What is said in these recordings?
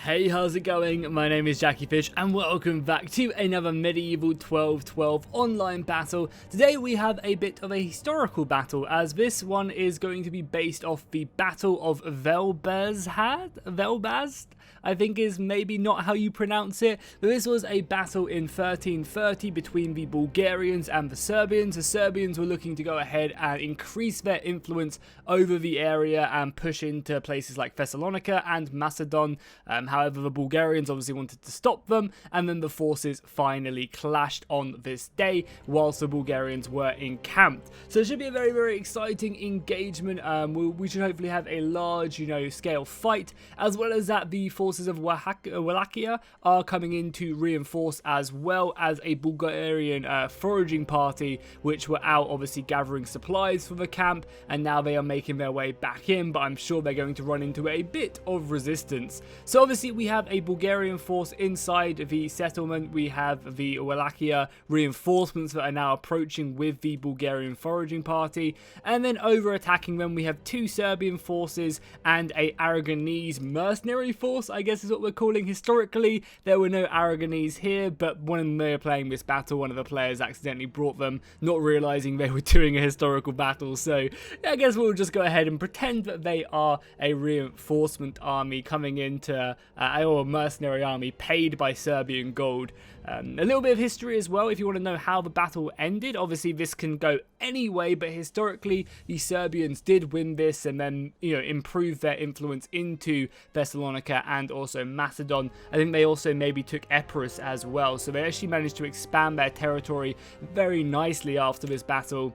Hey, how's it going? My name is Jackie Fish and welcome back to another Medieval 1212 online battle. Today we have a bit of a historical battle, as this one is going to be based off the Battle of VELBAZHD, I think is maybe not how you pronounce it, but this was a battle in 1330 between the Bulgarians and the Serbians. The Serbians were looking to go ahead and increase their influence over the area and push into places like Thessalonica and Macedon. However, the Bulgarians obviously wanted to stop them, and then the forces finally clashed on this day whilst the Bulgarians were encamped. So it should be a very, very exciting engagement. We should hopefully have a large, scale fight, as well as that the forces of Wallachia are coming in to reinforce, as well as a Bulgarian foraging party, which were out obviously gathering supplies for the camp, and now they are making their way back in, but I'm sure they're going to run into a bit of resistance. So obviously we have a Bulgarian force inside the settlement. We have the Wallachia reinforcements that are now approaching with the Bulgarian foraging party, and then over attacking them we have two Serbian forces and a Aragonese mercenary force, I guess is what we're calling. Historically there were no Aragonese here, but when they were playing this battle, one of the players accidentally brought them, not realizing they were doing a historical battle. So I guess we'll just go ahead and pretend that they are a reinforcement army coming into or a mercenary army paid by Serbian gold. A little bit of history as well if you want to know how the battle ended. Obviously this can go any way, but historically the Serbians did win this and then improve their influence into Thessalonica and also Macedon. I think they also maybe took Epirus as well, so they actually managed to expand their territory very nicely after this battle.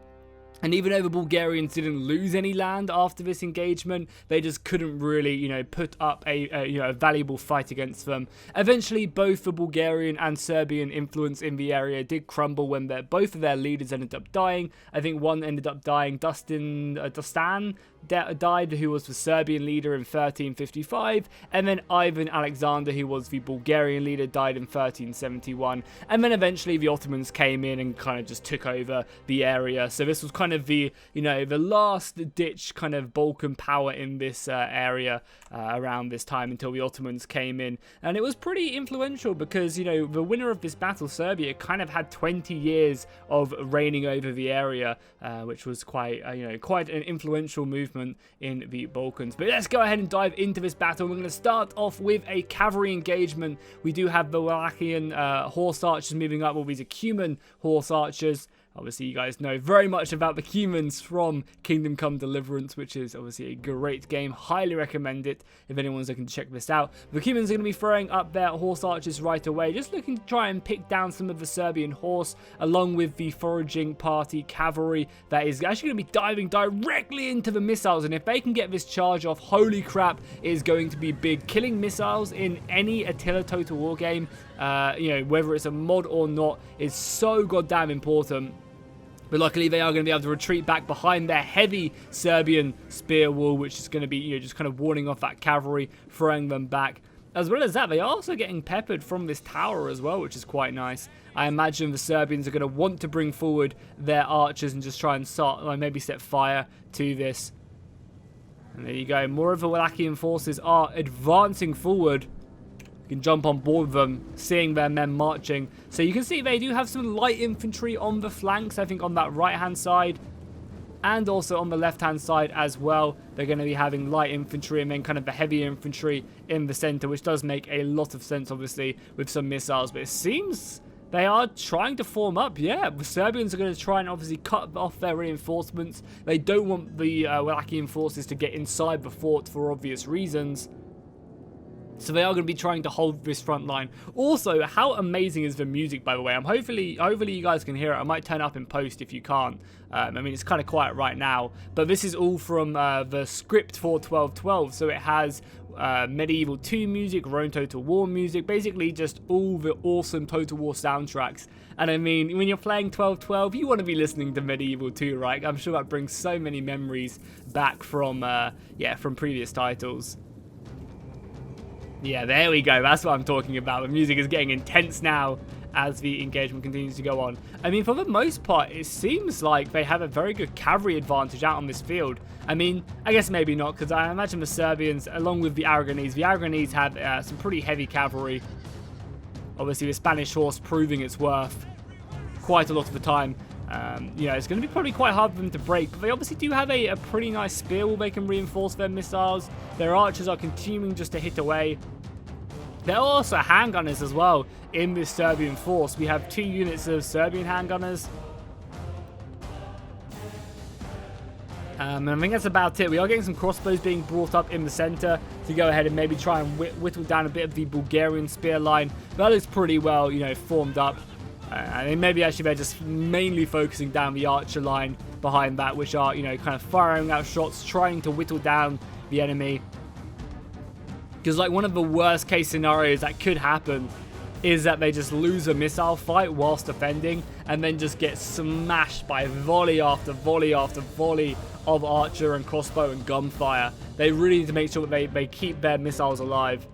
And even though the Bulgarians didn't lose any land after this engagement, they just couldn't really, put up a valuable fight against them. Eventually, both the Bulgarian and Serbian influence in the area did crumble when both of their leaders ended up dying. I think one ended up dying, Dostan died, who was the Serbian leader in 1355, and then Ivan Alexander, who was the Bulgarian leader, died in 1371, and then eventually the Ottomans came in and kind of just took over the area. So this was kind of the the last ditch kind of Balkan power in this area around this time, until the Ottomans came in, and it was pretty influential because the winner of this battle, Serbia, kind of had 20 years of reigning over the area, which was quite quite an influential movement in the Balkans. But let's go ahead and dive into this battle. We're going to start off with a cavalry engagement. We do have the Wallachian horse archers moving up, all these Acumen horse archers. Obviously, you guys know very much about the Cumans from Kingdom Come Deliverance, which is obviously a great game. Highly recommend it if anyone's looking to check this out. The Cumans are going to be throwing up their horse archers right away, just looking to try and pick down some of the Serbian horse, along with the foraging party cavalry that is actually going to be diving directly into the missiles. And if they can get this charge off, holy crap, it is going to be big. Killing missiles in any Attila Total War game, whether it's a mod or not, is so goddamn important. But luckily they are going to be able to retreat back behind their heavy Serbian spear wall, which is going to be just kind of warding off that cavalry, throwing them back. As well as that, they are also getting peppered from this tower as well, which is quite nice. I imagine the Serbians are going to want to bring forward their archers and just try and start, maybe set fire to this. And there you go. More of the Wallachian forces are advancing forward. You can jump on board with them, seeing their men marching. So you can see they do have some light infantry on the flanks, I think on that right-hand side. And also on the left-hand side as well. They're going to be having light infantry and then kind of the heavy infantry in the center, which does make a lot of sense, obviously, with some missiles. But it seems they are trying to form up. Yeah, the Serbians are going to try and obviously cut off their reinforcements. They don't want the Wallachian forces to get inside the fort for obvious reasons. So they are going to be trying to hold this front line. Also, how amazing is the music, by the way? Hopefully you guys can hear it. I might turn up in post if you can't. I mean, it's kind of quiet right now. But this is all from the script for 1212. So it has Medieval 2 music, Rome Total War music, basically just all the awesome Total War soundtracks. And I mean, when you're playing 1212, you want to be listening to Medieval 2, right? I'm sure that brings so many memories back from previous titles. Yeah, there we go. That's what I'm talking about. The music is getting intense now. as the engagement continues to go on. I mean, for the most part, it seems like they have a very good cavalry advantage out on this field. I mean, I guess maybe not, because I imagine the Serbians, along with the Aragonese have some pretty heavy cavalry. Obviously, the Spanish horse proving its worth quite a lot of the time. You know, it's going to be probably quite hard for them to break, but they obviously do have a pretty nice spear wall they can reinforce their missiles. Their archers are continuing just to hit away. There are also handgunners as well in this Serbian force. We have 2 units of Serbian handgunners. And I think that's about it. We are getting some crossbows being brought up in the center to go ahead and maybe try and whittle down a bit of the Bulgarian spear line. That looks pretty well, you know, formed up. I think maybe actually they're just mainly focusing down the archer line behind that, which are, you know, kind of firing out shots, trying to whittle down the enemy. Because, like, one of the worst case scenarios that could happen is that they just lose a missile fight whilst defending and then just get smashed by volley after volley after volley of archer and crossbow and gunfire. They really need to make sure that they keep their missiles alive.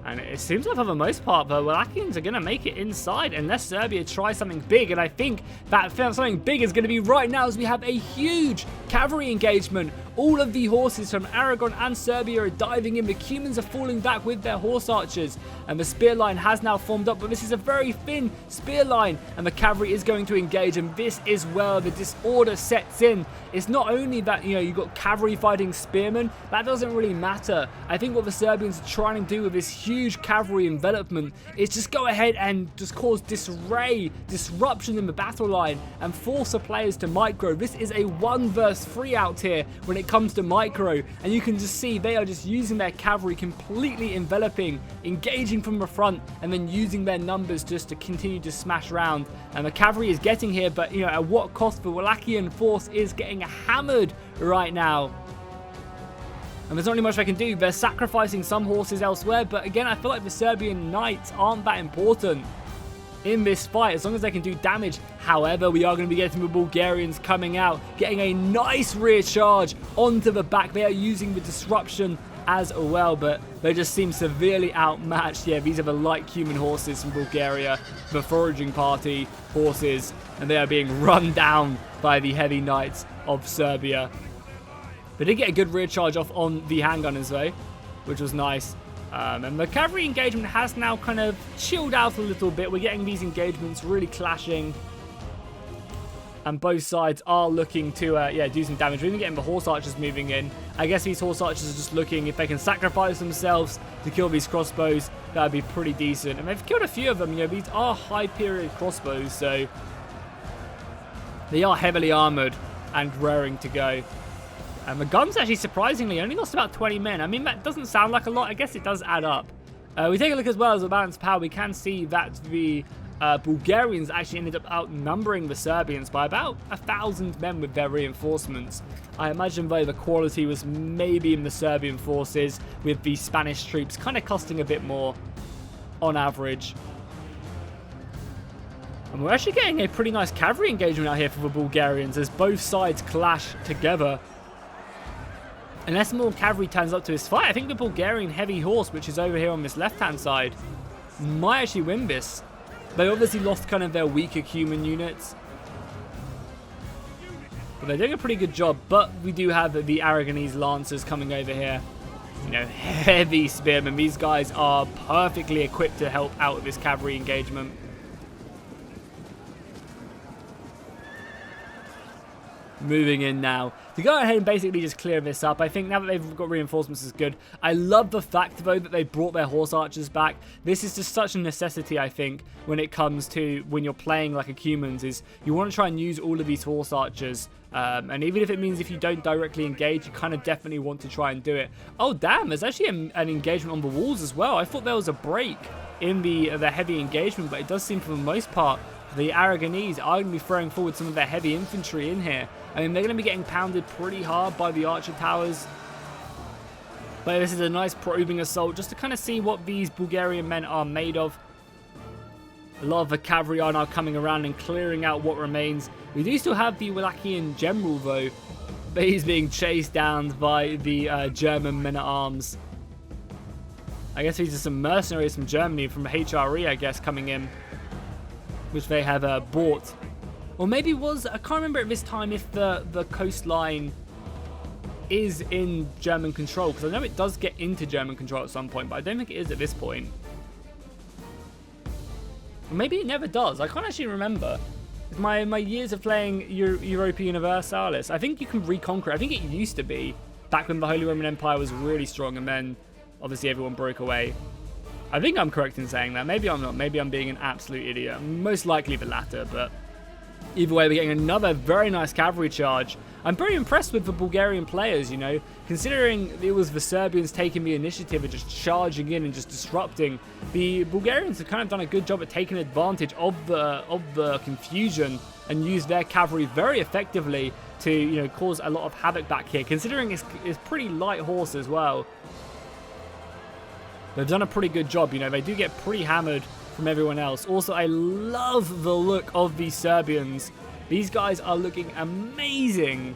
And it seems like for the most part, the Wallachians are going to make it inside unless Serbia tries something big. And I think that something big is going to be right now as we have a huge cavalry engagement. All of the horses from Aragon and Serbia are diving in. The Cumans are falling back with their horse archers. And the spear line has now formed up. But this is a very thin spear line. And the cavalry is going to engage. And this is where the disorder sets in. It's not only that, you know, you've got cavalry fighting spearmen. That doesn't really matter. I think what the Serbians are trying to do with this huge cavalry envelopment is just go ahead and just cause disarray, disruption in the battle line and force the players to micro. This is a 1 versus 3 out here when it comes to micro, and you can just see they are just using their cavalry, completely enveloping, engaging from the front, and then using their numbers just to continue to smash around. And the cavalry is getting here, but, you know, at what cost? The Wallachian force is getting hammered right now. And there's not really much they can do. They're sacrificing some horses elsewhere, but again, I feel like the Serbian knights aren't that important in this fight, as long as they can do damage. However, we are going to be getting the Bulgarians coming out, getting a nice rear charge onto the back. They are using the disruption as well, but they just seem severely outmatched. Yeah, these are the light human horses from Bulgaria, the foraging party horses, and they are being run down by the heavy knights of Serbia. They did get a good rear charge off on the handgunners though, which was nice. And the cavalry engagement has now kind of chilled out a little bit. We're getting these engagements really clashing. And both sides are looking to do some damage. We're even getting the horse archers moving in. I guess these horse archers are just looking if they can sacrifice themselves to kill these crossbows. That would be pretty decent. And they've killed a few of them. You know, these are high period crossbows, so they are heavily armored and raring to go. And the guns actually surprisingly only lost about 20 men. I mean, that doesn't sound like a lot. I guess it does add up. We take a look as well as the balanced power. We can see that the Bulgarians actually ended up outnumbering the Serbians by about 1,000 men with their reinforcements. I imagine though the quality was maybe in the Serbian forces, with the Spanish troops kind of costing a bit more on average. And we're actually getting a pretty nice cavalry engagement out here for the Bulgarians as both sides clash together. Unless more cavalry turns up to this fight, I think the Bulgarian heavy horse, which is over here on this left-hand side, might actually win this. They obviously lost kind of their weaker human units, but they're doing a pretty good job. But we do have the Aragonese lancers coming over here. You know, heavy spearmen. These guys are perfectly equipped to help out with this cavalry engagement. Moving in now to go ahead and basically just clear this up. I think now that they've got reinforcements is good. I love the fact though that they brought their horse archers back. This is just such a necessity, I think, when it comes to when you're playing like a humans, is you want to try and use all of these horse archers. And even if it means if you don't directly engage, you kind of definitely want to try and do it. Oh damn, there's actually an engagement on the walls as well. I thought there was a break in the heavy engagement, but it does seem for the most part the Aragonese are going to be throwing forward some of their heavy infantry in here. I mean, they're going to be getting pounded pretty hard by the archer towers. But this is a nice probing assault just to kind of see what these Bulgarian men are made of. A lot of the cavalry are now coming around and clearing out what remains. We do still have the Wallachian general though, but he's being chased down by the German men-at-arms. I guess these are some mercenaries from Germany, from HRE, I guess, coming in. which they have bought. Or maybe I can't remember at this time if the coastline is in German control, because I know it does get into German control at some point, but I don't think it is at this point. Maybe it never does. I can't actually remember. My years of playing Europa Universalis, I think you can reconquer. I think it used to be back when the Holy Roman Empire was really strong, and then obviously everyone broke away. I think I'm correct in saying that. Maybe I'm not. Maybe I'm being an absolute idiot. Most likely the latter, but either way, we're getting another very nice cavalry charge. I'm very impressed with the Bulgarian players, you know, considering it was the Serbians taking the initiative and just charging in and just disrupting. The Bulgarians have kind of done a good job at taking advantage of the confusion and used their cavalry very effectively to, you know, cause a lot of havoc back here, considering it's pretty light horse as well. They've done a pretty good job, you know, they do get pretty hammered from everyone else. Also, I love the look of these Serbians. These guys are looking amazing.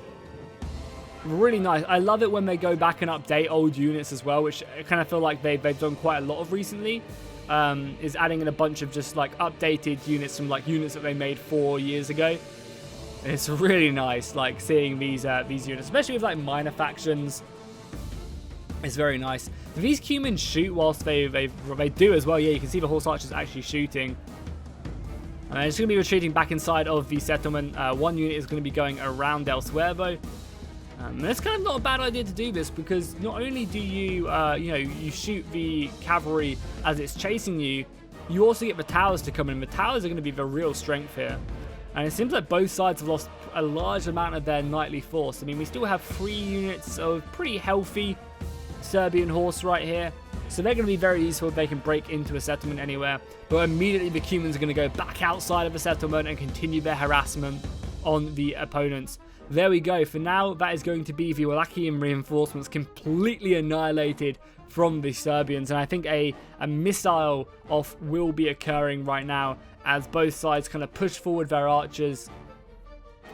Really nice. I love it when they go back and update old units as well, which I kind of feel like they've done quite a lot of recently. Is adding in a bunch of just like updated units from like units that they made 4 years ago. It's really nice, like seeing these units, especially with like minor factions. It's very nice. Do these Cumans shoot whilst they do as well? Yeah, you can see the horse archers actually shooting. And it's going to be retreating back inside of the settlement. One unit is going to be going around elsewhere though. And it's kind of not a bad idea to do this, because not only do you, you shoot the cavalry as it's chasing you, you also get the towers to come in. The towers are going to be the real strength here. And it seems like both sides have lost a large amount of their knightly force. I mean, we still have 3 units of pretty healthy Serbian horse right here. So they're going to be very useful if they can break into a settlement anywhere. But immediately the Cumans are going to go back outside of the settlement and continue their harassment on the opponents. There we go. For now, that is going to be the Wallachian reinforcements completely annihilated from the Serbians. And I think a missile off will be occurring right now as both sides kind of push forward their archers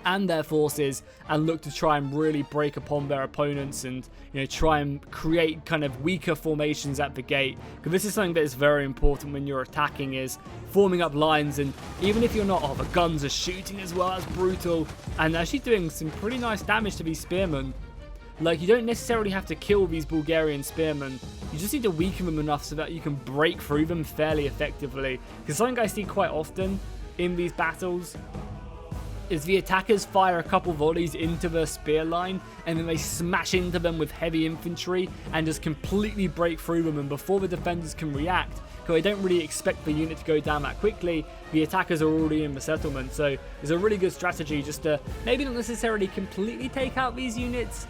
and their forces and look to try and really break upon their opponents and, you know, try and create kind of weaker formations at the gate. Because this is something that is very important when you're attacking, is forming up lines. And even if you're not, the guns are shooting as well. That's brutal, and actually doing some pretty nice damage to these spearmen. Like, you don't necessarily have to kill these Bulgarian spearmen. You just need to weaken them enough so that you can break through them fairly effectively. Because something I see quite often in these battles is the attackers fire a couple volleys into the spear line, and then they smash into them with heavy infantry and just completely break through them. And before the defenders can react, because they don't really expect the unit to go down that quickly, the attackers are already in the settlement. So it's a really good strategy just to maybe not necessarily completely take out these units,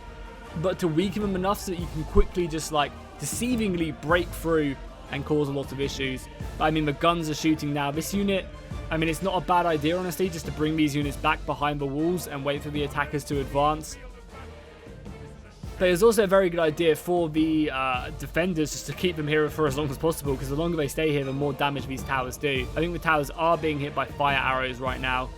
but to weaken them enough so that you can quickly just like deceivingly break through and cause a lot of issues. But I mean, the guns are shooting now. This unit, I mean, it's not a bad idea, honestly, just to bring these units back behind the walls and wait for the attackers to advance. But it's also a very good idea for the defenders just to keep them here for as long as possible, because the longer they stay here, the more damage these towers do. I think the towers are being hit by fire arrows right now,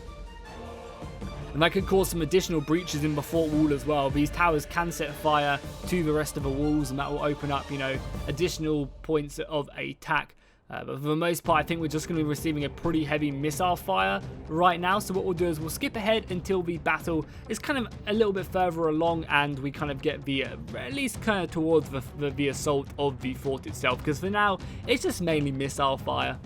and that could cause some additional breaches in the fort wall as well. These towers can set fire to the rest of the walls, and that will open up, you know, additional points of attack. But for the most part, I think we're just going to be receiving a pretty heavy missile fire right now. So what we'll do is we'll skip ahead until the battle is kind of a little bit further along, and we kind of get the at least kind of towards the assault of the fort itself. Because for now, it's just mainly missile fire.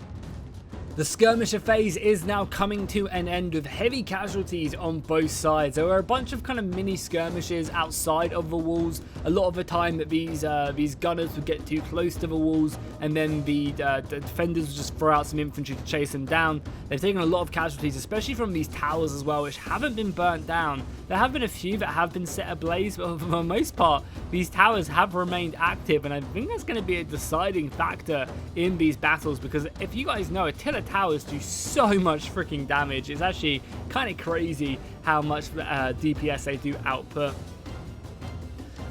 The skirmisher phase is now coming to an end with heavy casualties on both sides. There were a bunch of kind of mini skirmishes outside of the walls. A lot of the time that these gunners would get too close to the walls, and then the defenders would just throw out some infantry to chase them down. They've taken a lot of casualties, especially from these towers as well, which haven't been burnt down. There have been a few that have been set ablaze, but for the most part, these towers have remained active, and I think that's going to be a deciding factor in these battles, because if you guys know, Attila towers do so much freaking damage. It's actually kind of crazy how much DPS they do output.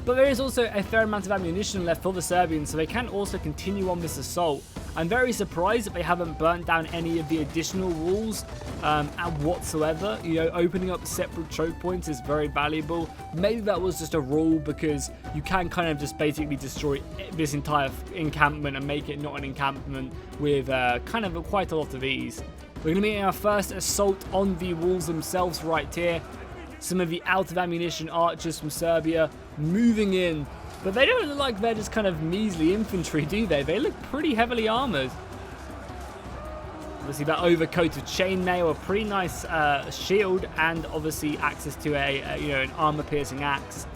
But there is also a fair amount of ammunition left for the Serbians, so they can also continue on this assault. I'm very surprised that they haven't burnt down any of the additional walls whatsoever. You know, opening up separate choke points is very valuable. Maybe that was just a rule, because you can kind of just basically destroy this entire encampment and make it not an encampment with kind of quite a lot of ease. We're going to be getting our first assault on the walls themselves right here. Some of the out of ammunition archers from Serbia moving in. But they don't look like they're just kind of measly infantry, do they? They look pretty heavily armoured. Obviously that overcoat of chainmail, a pretty nice shield, and obviously access to an armor-piercing axe.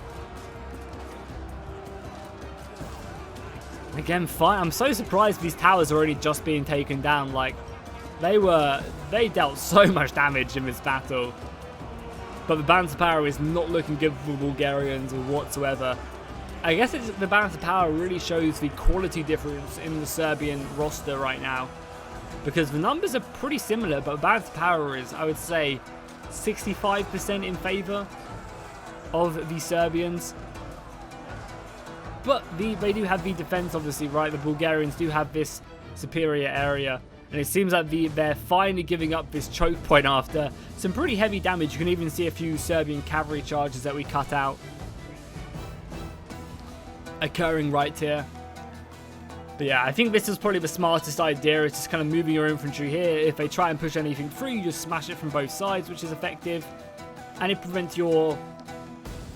Again, fine. I'm so surprised these towers are already just being taken down. Like, they dealt so much damage in this battle. But the balance of power is not looking good for the Bulgarians whatsoever. I guess the balance of power really shows the quality difference in the Serbian roster right now. Because the numbers are pretty similar, but the balance of power is, I would say, 65% in favour of the Serbians. But they do have the defense, obviously, right? The Bulgarians do have this superior area. And it seems like they're finally giving up this choke point after some pretty heavy damage. You can even see a few Serbian cavalry charges that we cut out occurring right here. But yeah, I think this is probably the smartest idea. It's just kind of moving your infantry here. If they try and push anything through, you just smash it from both sides, which is effective. And it prevents your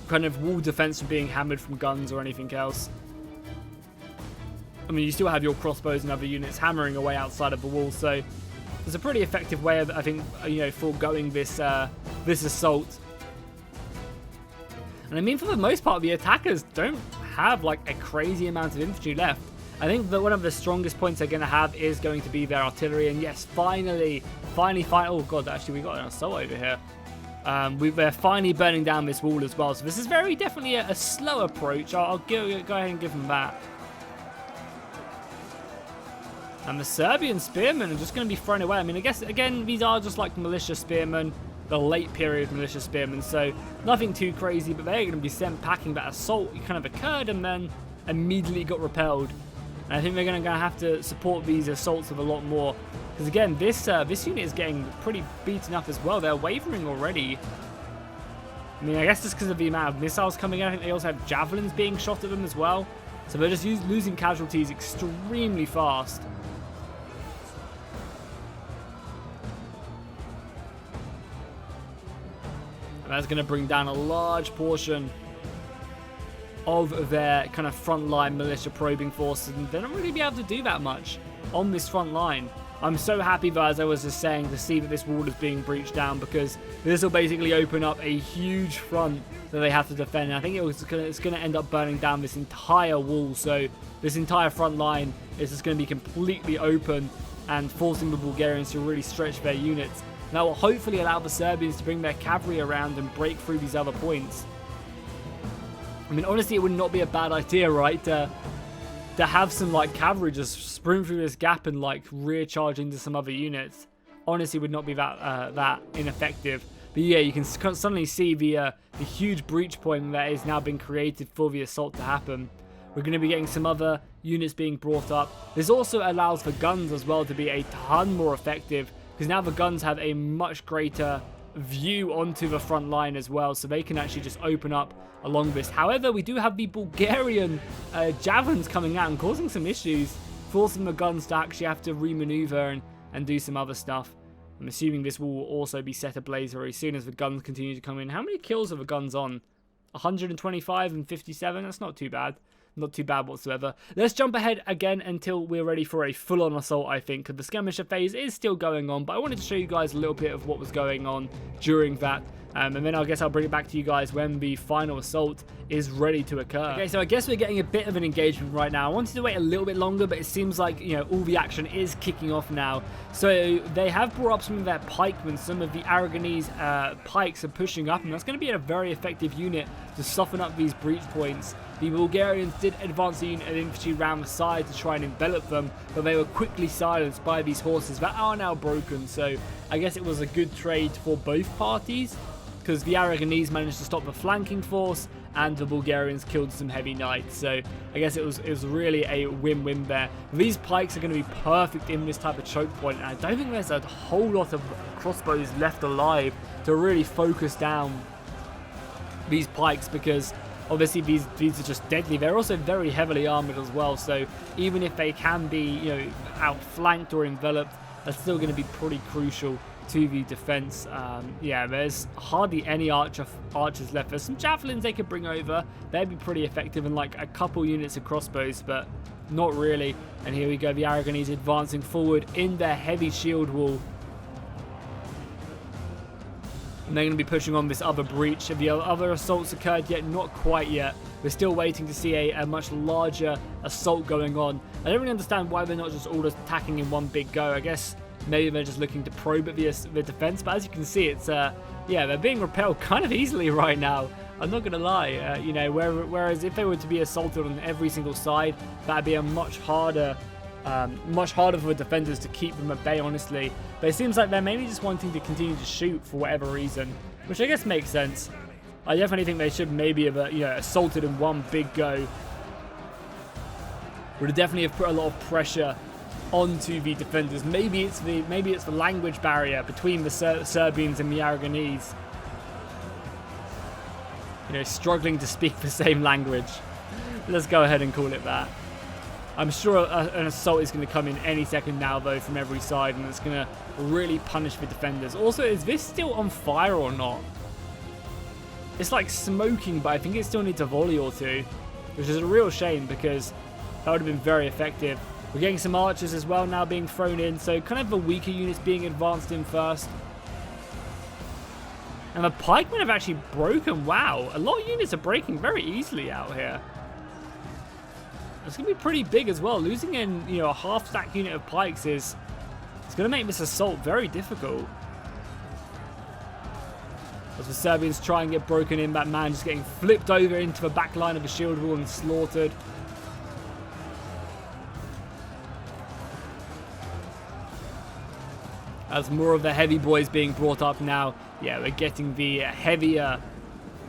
kind of wall defense from being hammered from guns or anything else. I mean, you still have your crossbows and other units hammering away outside of the wall, so it's a pretty effective way of, I think, foregoing this assault. And I mean, for the most part, the attackers don't have like a crazy amount of infantry left. I think that one of the strongest points they're going to have is going to be their artillery. And yes, finally, oh god, actually we got an assault over here. We're finally burning down this wall as well. So this is very definitely a slow approach. I'll go ahead and give them that. And the Serbian spearmen are just going to be thrown away. I mean, I guess, again, these are just like militia spearmen, the late period militia spearmen, so nothing too crazy, but they're going to be sent packing. That assault kind of occurred and then immediately got repelled. And I think they're going to have to support these assaults with a lot more. Because again, this unit is getting pretty beaten up as well. They're wavering already. I mean, I guess just because of the amount of missiles coming in. I think they also have javelins being shot at them as well. So they're just losing casualties extremely fast. And that's going to bring down a large portion of their kind of frontline militia probing forces, and they're not really be able to do that much on this front line. I'm so happy, though, as I was just saying, to see that this wall is being breached down, because this will basically open up a huge front that they have to defend. And I think it's going to end up burning down this entire wall, so this entire front line is just going to be completely open and forcing the Bulgarians to really stretch their units. That will hopefully allow the Serbians to bring their cavalry around and break through these other points. I mean, honestly, it would not be a bad idea, right, to have some, like, cavalry just sprint through this gap and, like, rear charge into some other units. Honestly, would not be that ineffective. But yeah, you can suddenly see the huge breach point that is now being created for the assault to happen. We're going to be getting some other units being brought up. This also allows for guns as well to be a ton more effective, because now the guns have a much greater view onto the front line as well, so they can actually just open up along this. However, we do have the Bulgarian javelins coming out and causing some issues, forcing the guns to actually have to remaneuver and do some other stuff. I'm assuming this will also be set ablaze very soon as the guns continue to come in. How many kills are the guns on? 125 and 57? That's not too bad. Not too bad whatsoever. Let's jump ahead again until we're ready for a full-on assault, I think. The skirmisher phase is still going on, but I wanted to show you guys a little bit of what was going on during that. And then I guess I'll bring it back to you guys when the final assault is ready to occur. Okay, so I guess we're getting a bit of an engagement right now. I wanted to wait a little bit longer, but it seems like, you know, all the action is kicking off now. So they have brought up some of their pikemen. Some of the Aragonese pikes are pushing up, and that's going to be a very effective unit to soften up these breach points. The Bulgarians did advance a unit of infantry around the side to try and envelop them, but they were quickly silenced by these horses that are now broken. So I guess it was a good trade for both parties, because the Aragonese managed to stop the flanking force and the Bulgarians killed some heavy knights. So I guess it was really a win-win there. These pikes are going to be perfect in this type of choke point, and I don't think there's a whole lot of crossbows left alive to really focus down these pikes, because obviously these are just deadly. They're also very heavily armored as well, so even if they can be, you know, outflanked or enveloped, that's still going to be pretty crucial to the defense. Yeah, there's hardly any archers left. There's some javelins they could bring over. They'd be pretty effective, and like a couple units of crossbows, but not really. And here we go, the Aragonese advancing forward in their heavy shield wall. And they're going to be pushing on this other breach. Have the other assaults occurred yet? Not quite yet. We're still waiting to see a much larger assault going on. I don't really understand why they're not just all attacking in one big go. I guess maybe they're just looking to probe at the defense. But as you can see, it's yeah, they're being repelled kind of easily right now. I'm not going to lie. You know, whereas if they were to be assaulted on every single side, that'd be a much harder for the defenders to keep them at bay, honestly. But it seems like they're mainly just wanting to continue to shoot for whatever reason, which I guess makes sense. I definitely think they should maybe have assaulted in one big go. Would definitely have put a lot of pressure onto the defenders. Maybe it's the language barrier between the Serbians and the Aragonese. You know, struggling to speak the same language. Let's go ahead and call it that. I'm sure an assault is going to come in any second now, though, from every side, and it's going to really punish the defenders. Also, is this still on fire or not? It's like smoking, but I think it still needs a volley or two, which is a real shame because that would have been very effective. We're getting some archers as well now being thrown in, so kind of the weaker units being advanced in first. And the pikemen have actually broken. Wow, a lot of units are breaking very easily out here. It's going to be pretty big as well. Losing in, a half-stack unit of pikes it's going to make this assault very difficult. As the Serbians try and get broken in, that man just getting flipped over into the back line of the shield wall and slaughtered. As more of the heavy boys being brought up now. Yeah, we're getting the heavier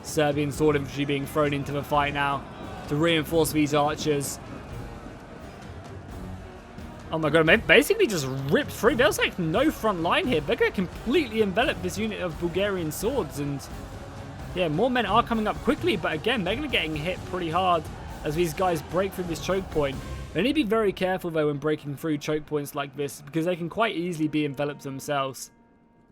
Serbian sword infantry being thrown into the fight now to reinforce these archers. Oh my god, they basically just ripped through. There's like no front line here. They're going to completely envelop this unit of Bulgarian swords. And yeah, more men are coming up quickly. But again, they're going to get hit pretty hard as these guys break through this choke point. They need to be very careful though when breaking through choke points like this, because they can quite easily be enveloped themselves.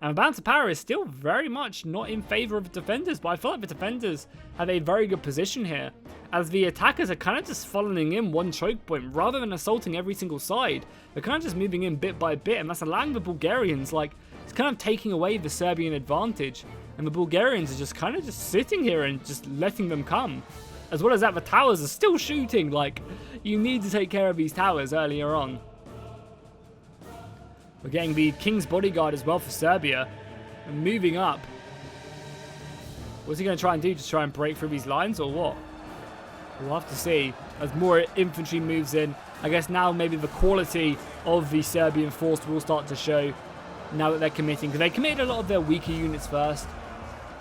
And the balance of power is still very much not in favor of the defenders, but I feel like the defenders have a very good position here, as the attackers are kind of just following in one choke point rather than assaulting every single side. They're kind of just moving in bit by bit, and that's allowing the Bulgarians, it's kind of taking away the Serbian advantage. And the Bulgarians are just kind of just sitting here and just letting them come. As well as that, the towers are still shooting. You need to take care of these towers earlier on. We're getting the King's Bodyguard as well for Serbia. And moving up. What's he going to try and do? Just try and break through these lines or what? We'll have to see. As more infantry moves in. I guess now maybe the quality of the Serbian force will start to show. Now that they're committing. Because they committed a lot of their weaker units first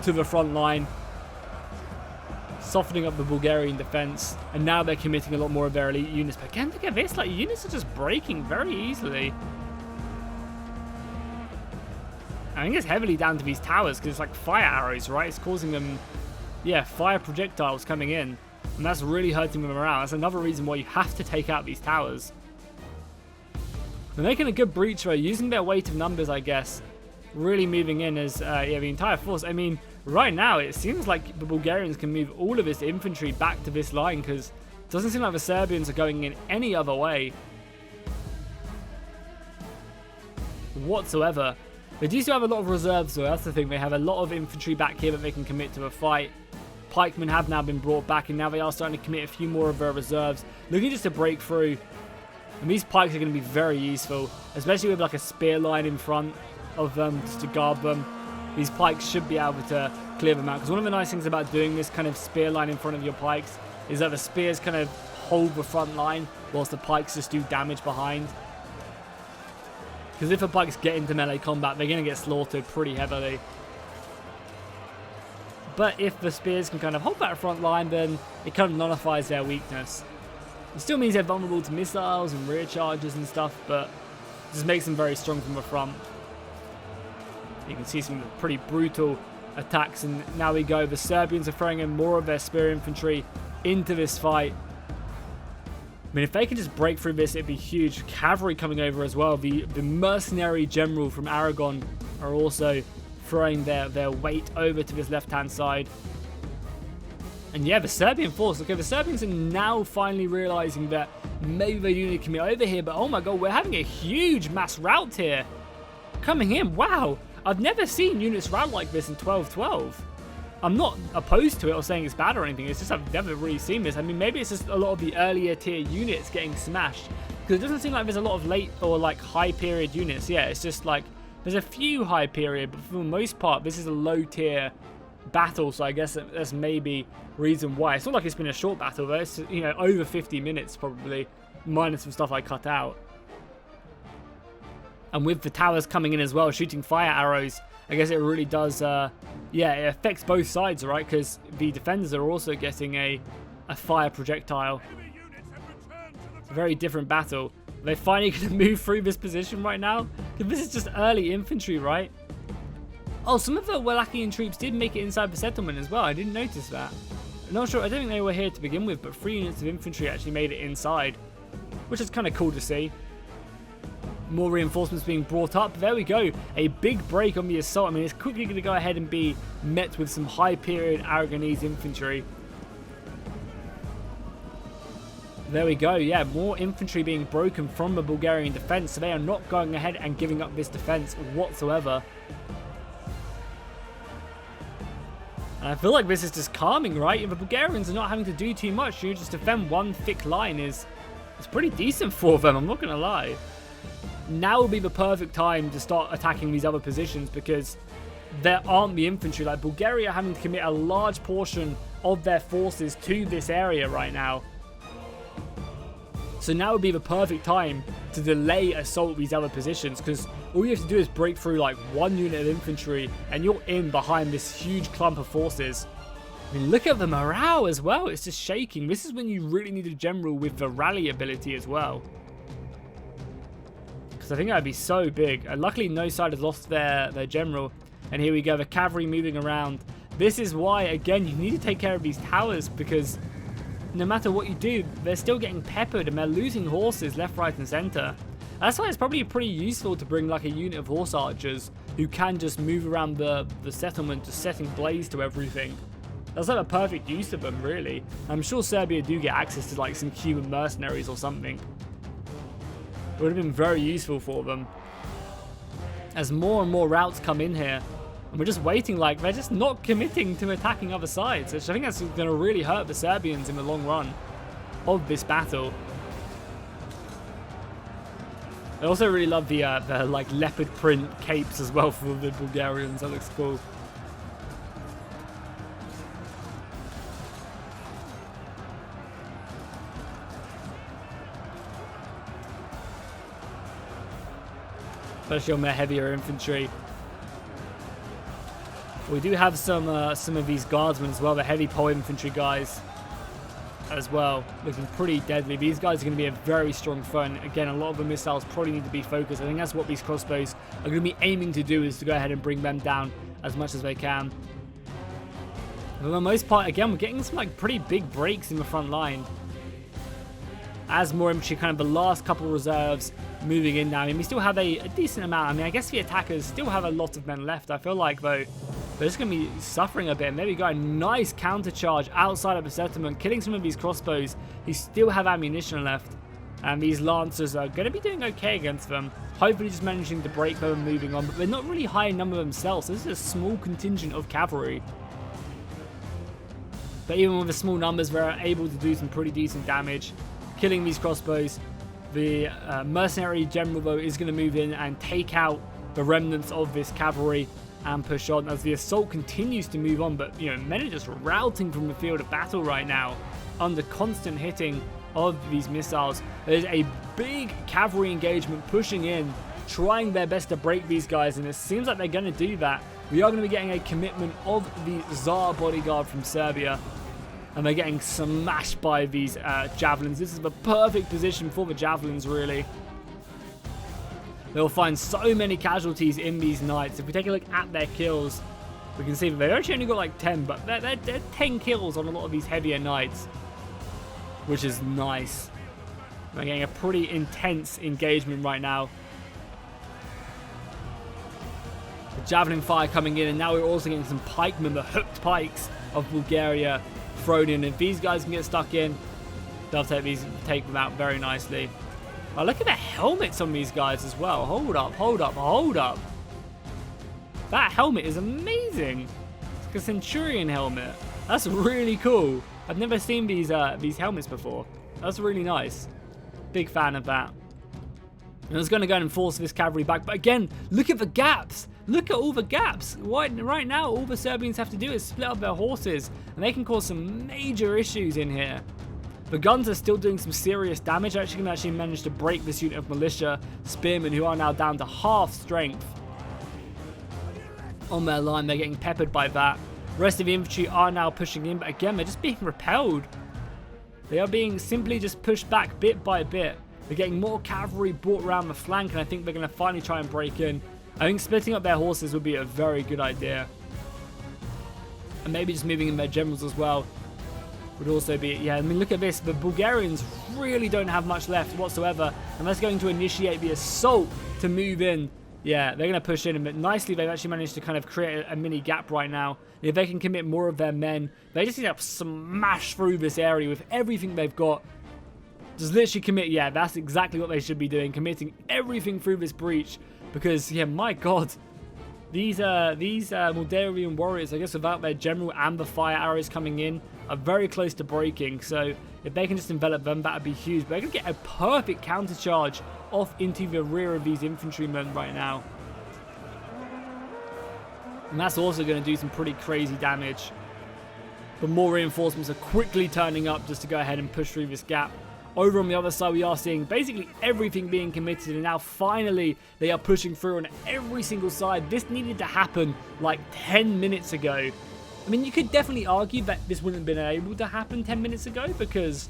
to the front line, softening up the Bulgarian defense. And now they're committing a lot more of their elite units. But again, look at this. Units are just breaking very easily. I think it's heavily down to these towers because it's like fire arrows, right? It's causing them, fire projectiles coming in. And that's really hurting them around. That's another reason why you have to take out these towers. They're making a good breach though, using their weight of numbers, I guess. Really moving in as, the entire force. I mean, right now it seems like the Bulgarians can move all of this infantry back to this line because it doesn't seem like the Serbians are going in any other way whatsoever. They do still have a lot of reserves though, that's the thing. They have a lot of infantry back here that they can commit to a fight. Pikemen have now been brought back and now they are starting to commit a few more of their reserves. Looking just to break through. And these pikes are going to be very useful, especially with a spear line in front of them just to guard them. These pikes should be able to clear them out. Because one of the nice things about doing this kind of spear line in front of your pikes is that the spears kind of hold the front line whilst the pikes just do damage behind. Because if the pikes get into melee combat, they're going to get slaughtered pretty heavily. But if the spears can kind of hold that front line, then it kind of nullifies their weakness. It still means they're vulnerable to missiles and rear charges and stuff, but it just makes them very strong from the front. You can see some pretty brutal attacks, and now we go. The Serbians are throwing in more of their spear infantry into this fight. I mean, if they can just break through this, it'd be huge. Cavalry coming over as well. The mercenary general from Aragon are also throwing their weight over to this left-hand side. And yeah, the Serbian force. Okay, the Serbians are now finally realizing that maybe they do need to commit over here. But oh my god, we're having a huge mass rout here. Coming in, wow. I've never seen units rout like this in 12-12. I'm not opposed to it or saying it's bad or anything. It's just I've never really seen this. I mean, maybe it's just a lot of the earlier tier units getting smashed. Because it doesn't seem like there's a lot of late or like high period units. Yeah, it's just like there's a few high period, but for the most part, this is a low tier battle. So I guess that's maybe reason why. It's not like it's been a short battle though. It's, you know, over 50 minutes probably, minus some stuff I cut out. And with the towers coming in as well, shooting fire arrows, I guess it really does, yeah, it affects both sides, right? Because the defenders are also getting a fire projectile. It's a very different battle. Are they finally going to move through this position right now? Because this is just early infantry, right? Oh, some of the Wallachian troops did make it inside the settlement as well. I didn't notice that. I'm not sure, I don't think they were here to begin with, but 3 units of infantry actually made it inside, which is kind of cool to see. More reinforcements being brought up. There we go. A big break on the assault. I mean, it's quickly going to go ahead and be met with some high period Aragonese infantry. There we go. Yeah, more infantry being broken from the Bulgarian defense. So they are not going ahead and giving up this defense whatsoever. And I feel like this is just calming, right? If the Bulgarians are not having to do too much, you just defend one thick line it's pretty decent for them. I'm not going to lie. Now will be the perfect time to start attacking these other positions because there aren't the infantry. Like Bulgaria are having to commit a large portion of their forces to this area right now. So now would be the perfect time to delay assault these other positions because all you have to do is break through like 1 unit of infantry and you're in behind this huge clump of forces. I mean, look at the morale as well. It's just shaking. This is when you really need a general with the rally ability as well. Because I think that would be so big. And luckily, no side has lost their general. And here we go, the cavalry moving around. This is why, again, you need to take care of these towers because no matter what you do, they're still getting peppered and they're losing horses left, right, and center. That's why it's probably pretty useful to bring like a unit of horse archers who can just move around the settlement, just setting blaze to everything. That's like a perfect use of them, really. I'm sure Serbia do get access to like some Cuban mercenaries or something. It would have been very useful for them. As more and more routes come in here, and we're just waiting, like, they're just not committing to attacking other sides, which I think that's going to really hurt the Serbians in the long run of this battle. I also really love the like, leopard print capes as well for the Bulgarians. That looks cool. Especially on their heavier infantry. We do have some of these guardsmen as well, the heavy pole infantry guys as well, looking pretty deadly. These guys are going to be a very strong foe, and again, a lot of the missiles probably need to be focused. I think that's what these crossbows are going to be aiming to do, is to go ahead and bring them down as much as they can. For the most part, again, we're getting some like pretty big breaks in the front line. As more infantry, kind of the last couple of reserves moving in now. I mean, we still have a decent amount. I mean, I guess the attackers still have a lot of men left. I feel like, though, they're just going to be suffering a bit. And there we go. A nice counter-charge outside of the settlement, killing some of these crossbows who still have ammunition left. And these lancers are going to be doing okay against them. Hopefully just managing to break them and moving on. But they're not really high in number themselves. So this is a small contingent of cavalry. But even with the small numbers, they're able to do some pretty decent damage. Killing these crossbows. The mercenary general, though, is going to move in and take out the remnants of this cavalry and push on as the assault continues to move on. But, you know, men are just routing from the field of battle right now under constant hitting of these missiles. There's a big cavalry engagement pushing in, trying their best to break these guys, and it seems like they're going to do that. We are going to be getting a commitment of the Tsar bodyguard from Serbia. And they're getting smashed by these javelins. This is the perfect position for the javelins, really. They'll find so many casualties in these knights. If we take a look at their kills, we can see that they've actually only got like 10, but they're 10 kills on a lot of these heavier knights, which is nice. We're getting a pretty intense engagement right now. The javelin fire coming in, and now we're also getting some pikemen, the hooked pikes of Bulgaria thrown in. If these guys can get stuck in, they'll take them out very nicely. Oh, look at the helmets on these guys as well. Hold up, hold up, hold up. That helmet is amazing. It's like a Centurion helmet. That's really cool. I've never seen these helmets before. That's really nice. Big fan of that. And I was going to go and force this cavalry back, but again, look at the gaps. Look at all the gaps. Right now, all the Serbians have to do is split up their horses, and they can cause some major issues in here. The guns are still doing some serious damage. Actually, can manage to break this unit of militia spearmen, who are now down to half strength on their line. They're getting peppered by that. The rest of the infantry are now pushing in, but again, they're just being repelled. They are being simply just pushed back bit by bit. They're getting more cavalry brought around the flank, and I think they're going to finally try and break in. I think splitting up their horses would be a very good idea. And maybe just moving in their generals as well would also be, yeah, I mean, look at this. The Bulgarians really don't have much left whatsoever, and that's going to initiate the assault to move in. Yeah, they're going to push in, but nicely they've actually managed to kind of create a mini gap right now. If they can commit more of their men, they just need to smash through this area with everything they've got. Just literally commit, yeah, that's exactly what they should be doing, committing everything through this breach, because, yeah, my god, these Moldavian warriors, I guess without their general and the fire arrows coming in, are very close to breaking. So if they can just envelop them, that would be huge. But they're going to get a perfect counter charge off into the rear of these infantrymen right now. And that's also going to do some pretty crazy damage. But more reinforcements are quickly turning up just to go ahead and push through this gap. Over on the other side, we are seeing basically everything being committed, and now finally they are pushing through on every single side. This needed to happen like 10 minutes ago. I mean, you could definitely argue that this wouldn't have been able to happen 10 minutes ago because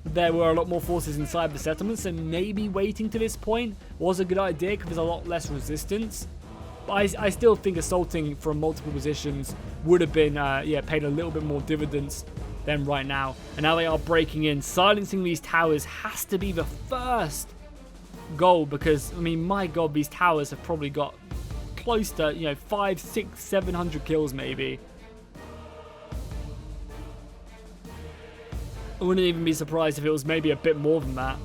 there were a lot more forces inside the settlement, so maybe waiting to this point was a good idea because there's a lot less resistance. But I still think assaulting from multiple positions would have been, paid a little bit more dividends than right now. And now they are breaking in. Silencing these towers has to be the first goal because, I mean, my god, these towers have probably got close to, 500, 600, 700 kills maybe. I wouldn't even be surprised if it was maybe a bit more than that.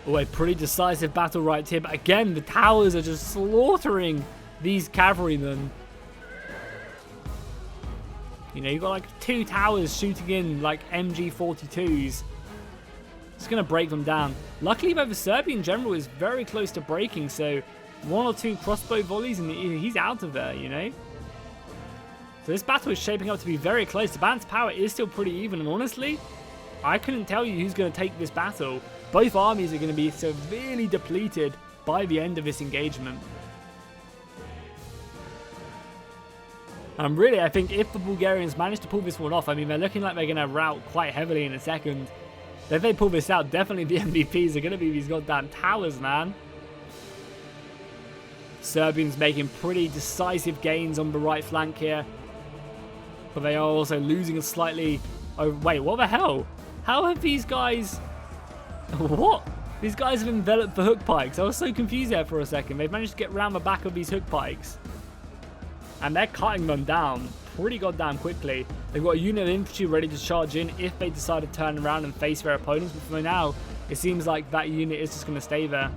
Oh, a pretty decisive battle right here. But again, the towers are just slaughtering these cavalrymen. You've got like 2 towers shooting in like MG42s. It's going to break them down. Luckily, though, the Serbian general is very close to breaking. So 1 or 2 crossbow volleys and he's out of there, So this battle is shaping up to be very close. The balance power is still pretty even. And honestly, I couldn't tell you who's going to take this battle. Both armies are going to be severely depleted by the end of this engagement. Really, I think if the Bulgarians manage to pull this one off, I mean, they're looking like they're going to rout quite heavily in a second. If they pull this out, definitely the MVPs are going to be these goddamn towers, man. Serbians making pretty decisive gains on the right flank here. But they are also losing slightly. Oh, wait, what the hell? How have these guys... What? These guys have enveloped the hook pikes. I was so confused there for a second. They've managed to get around the back of these hook pikes. And they're cutting them down pretty goddamn quickly. They've got a unit of infantry ready to charge in if they decide to turn around and face their opponents. But for now, it seems like that unit is just going to stay there.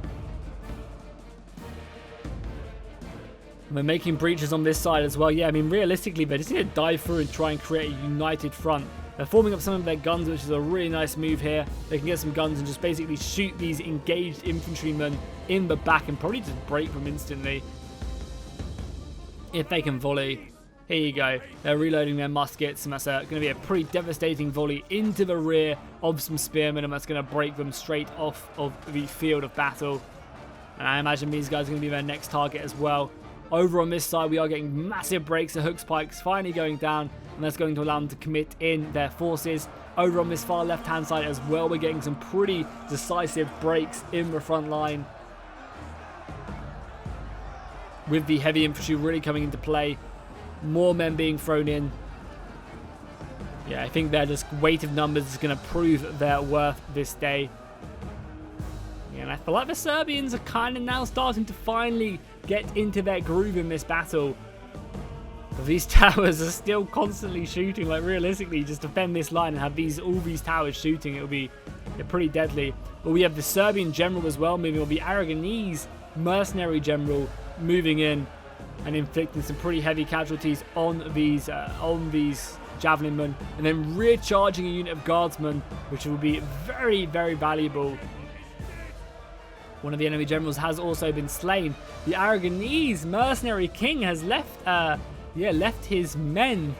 And they're making breaches on this side as well. Yeah, I mean, realistically, they just need to dive through and try and create a united front. They're forming up some of their guns, which is a really nice move here. They can get some guns and just basically shoot these engaged infantrymen in the back and probably just break them instantly. If they can volley. Here you go. They're reloading their muskets, and that's going to be a pretty devastating volley into the rear of some spearmen, and that's going to break them straight off of the field of battle. And I imagine these guys are going to be their next target as well. Over on this side, we are getting massive breaks. The hook spikes finally going down, and that's going to allow them to commit in their forces. Over on this far left-hand side as well, we're getting some pretty decisive breaks in the front line, with the heavy infantry really coming into play. More men being thrown in. Yeah, I think their just weight of numbers is going to prove their worth this day. Yeah, and I feel like the Serbians are kind of now starting to finally get into their groove in this battle. But these towers are still constantly shooting. Like, realistically, just defend this line and have all these towers shooting, it'll be pretty deadly. But we have the Serbian general as well moving, or the Aragonese mercenary general moving in and inflicting some pretty heavy casualties on these javelin men, and then rear charging a unit of guardsmen, which will be very, very valuable. One of the enemy generals has also been slain. The Aragonese mercenary king has left his men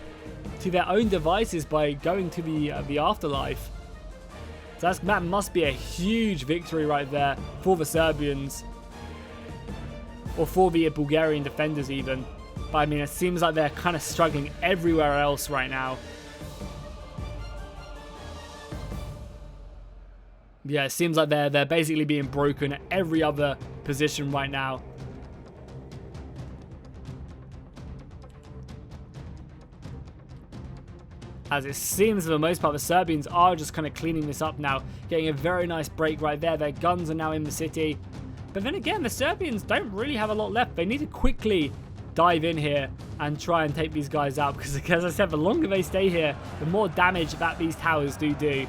to their own devices by going to the afterlife. So that must be a huge victory right there for the Serbians, or for the Bulgarian defenders even. But I mean, it seems like they're kind of struggling everywhere else right now. Yeah, it seems like they're basically being broken at every other position right now. As it seems for the most part, the Serbians are just kind of cleaning this up now, getting a very nice break right there. Their guns are now in the city. But then again, the Serbians don't really have a lot left. They need to quickly dive in here and try and take these guys out, because as I said, the longer they stay here, the more damage that these towers do. We've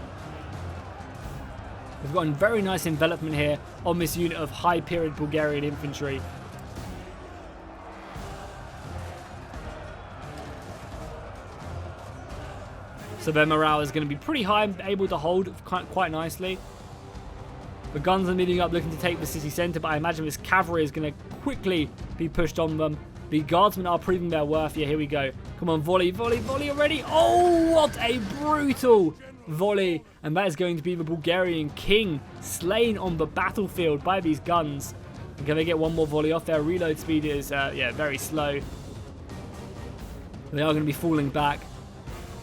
gotten very nice envelopment here on this unit of high period Bulgarian infantry. So their morale is going to be pretty high, able to hold quite nicely. The guns are moving up, looking to take the city centre, but I imagine this cavalry is going to quickly be pushed on them. The guardsmen are proving their worth. Yeah, here we go. Come on, volley, volley, volley already. Oh, what a brutal volley. And that is going to be the Bulgarian king slain on the battlefield by these guns. And can they get one more volley off? Their reload speed is, very slow. They are going to be falling back.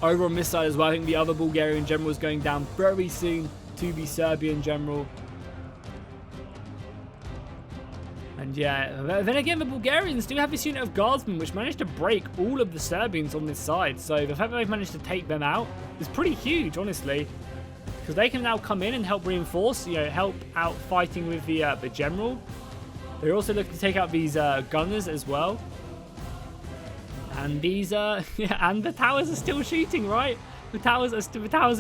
Over on this side as well, I think the other Bulgarian general is going down very soon to the Serbian general. And yeah, then again, the Bulgarians do have this unit of guardsmen which managed to break all of the Serbians on this side. So the fact that they've managed to take them out is pretty huge, honestly. Because they can now come in and help reinforce, help out fighting with the general. They're also looking to take out these gunners as well. And these, and the towers are still shooting, right? The towers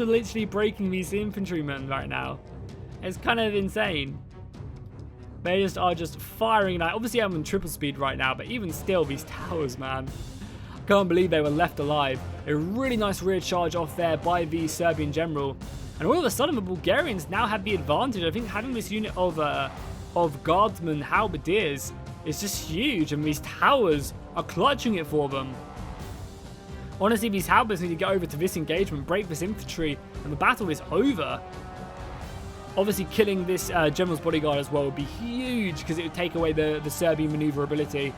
are literally breaking these infantrymen right now. It's kind of insane. They are just firing. Obviously, I'm on triple speed right now, but even still, these towers, man. I can't believe they were left alive. A really nice rear charge off there by the Serbian general. And all of a sudden, the Bulgarians now have the advantage. I think having this unit of guardsmen, halberdiers, is just huge. And these towers are clutching it for them. Honestly, these halberds need to get over to this engagement, break this infantry, and the battle is over. Obviously, killing this general's bodyguard as well would be huge, because it would take away the Serbian maneuverability.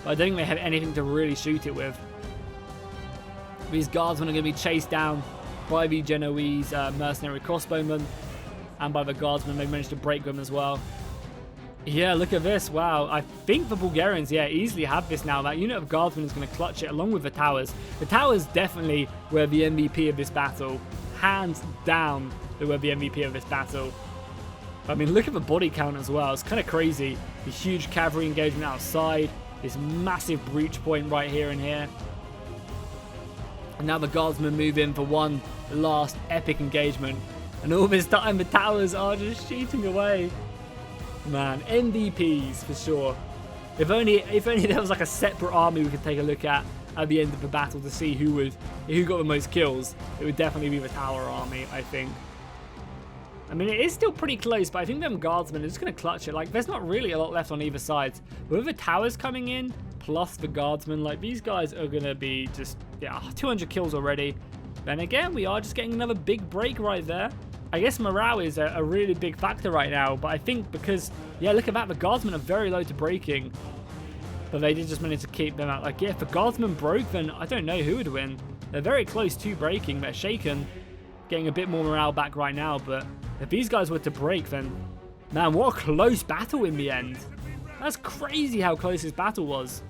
But I don't think they have anything to really shoot it with. These guardsmen are going to be chased down by the Genoese mercenary crossbowmen, and by the guardsmen. They managed to break them as well. Yeah, look at this. Wow. I think the Bulgarians, easily have this now. That unit of guardsmen is going to clutch it along with the towers. The towers definitely were the MVP of this battle. Hands down, they were the MVP of this battle. I mean, look at the body count as well. It's kind of crazy. The huge cavalry engagement outside. This massive breach point right here and here. And now the guardsmen move in for one last epic engagement. And all this time, the towers are just shooting away. Man, MVPs for sure. If only there was like a separate army we could take a look at the end of the battle to see who got the most kills. It would definitely be the tower army, I think. I mean, it is still pretty close, but I think them guardsmen are just going to clutch it. Like, there's not really a lot left on either side. But with the towers coming in, plus the guardsmen, like, these guys are going to be just, 200 kills already. Then again, we are just getting another big break right there. I guess morale is a really big factor right now, but I think because, look at that, the guardsmen are very low to breaking. But they did just manage to keep them out. Like, if the guardsmen broke, then I don't know who would win. They're very close to breaking. They're shaken, getting a bit more morale back right now, but if these guys were to break, then, man, what a close battle in the end. That's crazy how close this battle was.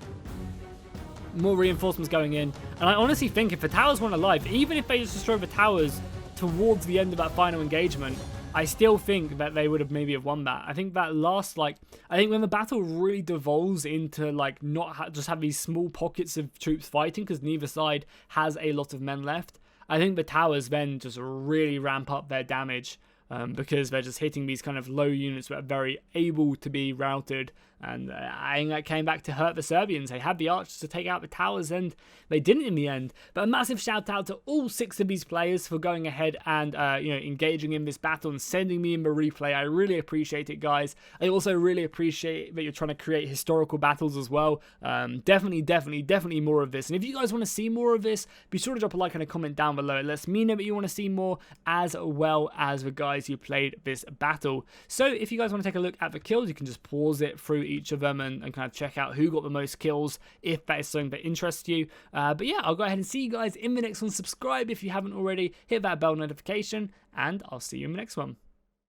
more reinforcements going in. And I honestly think if the towers weren't alive, even if they just destroyed the towers towards the end of that final engagement, I still think that they would have maybe have won that. I think that last, like, I think when the battle really devolves into, like, not just have these small pockets of troops fighting because neither side has a lot of men left, I think the towers then just really ramp up their damage because they're just hitting these kind of low units that are very able to be routed. And I think that came back to hurt the Serbians. They had the archers to take out the towers and they didn't in the end. But a massive shout out to all 6 of these players for going ahead and engaging in this battle and sending me in the replay. I really appreciate it, guys. I also really appreciate that you're trying to create historical battles as well. Definitely more of this. And if you guys want to see more of this, be sure to drop a like and a comment down below. It lets me know that you want to see more, as well as the guys who played this battle. So if you guys want to take a look at the kills, you can just pause it through each of them and kind of check out who got the most kills if that is something that interests you. But yeah, I'll go ahead and see you guys in the next one. Subscribe if you haven't already, hit that bell notification, and I'll see you in the next one.